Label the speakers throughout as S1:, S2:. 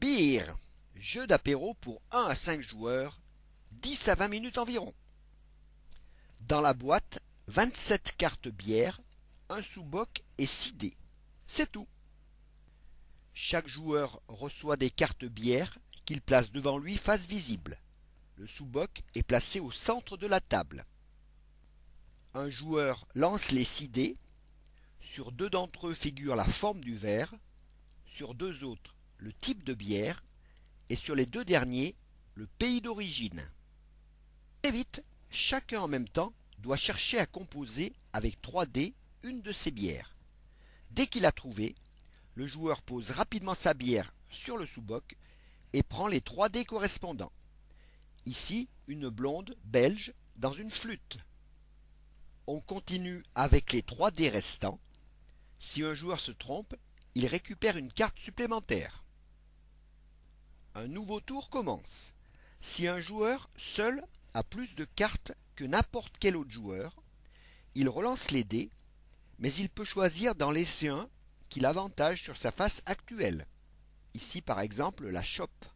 S1: Beer, jeu d'apéro pour 1 à 5 joueurs, 10 à 20 minutes environ. Dans la boîte, 27 cartes bière, un sous-boc et 6 dés. C'est tout. Chaque joueur reçoit des cartes bière qu'il place devant lui face visible. Le sous-boc est placé au centre de la table. Un joueur lance les 6 dés. Sur 2 d'entre eux figure la forme du verre, sur 2 autres le type de bière et sur les 2 derniers le pays d'origine. Très vite, chacun en même temps doit chercher à composer avec 3 dés une de ces bières. Dès qu'il a trouvé, le joueur pose rapidement sa bière sur le sous-boc et prend les 3 dés correspondants. Ici, une blonde belge dans une flûte. On continue avec les 3 dés restants. Si un joueur se trompe, il récupère une carte supplémentaire. Un nouveau tour commence. Si un joueur seul a plus de cartes que n'importe quel autre joueur, il relance les dés, mais il peut choisir d'en laisser un qui l'avantage sur sa face actuelle. Ici par exemple la chope.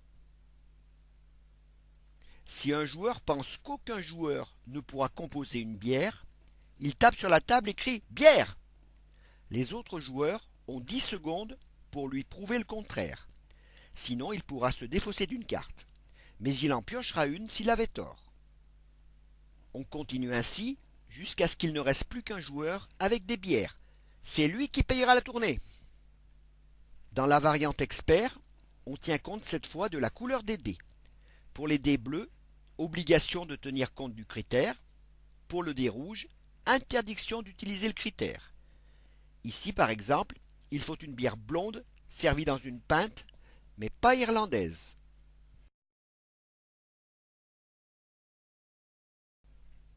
S1: Si un joueur pense qu'aucun joueur ne pourra composer une bière, il tape sur la table et crie « Bière !» Les autres joueurs ont 10 secondes pour lui prouver le contraire. Sinon, il pourra se défausser d'une carte. Mais il en piochera une s'il avait tort. On continue ainsi jusqu'à ce qu'il ne reste plus qu'un joueur avec des bières. C'est lui qui payera la tournée. Dans la variante expert, on tient compte cette fois de la couleur des dés. Pour les dés bleus, obligation de tenir compte du critère. Pour le dé rouge, interdiction d'utiliser le critère. Ici, par exemple, il faut une bière blonde servie dans une pinte, mais pas irlandaise.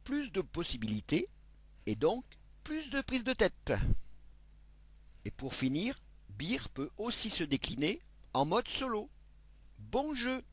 S1: Plus de possibilités et donc plus de prise de tête. Et pour finir, Beer peut aussi se décliner en mode solo. Bon jeu!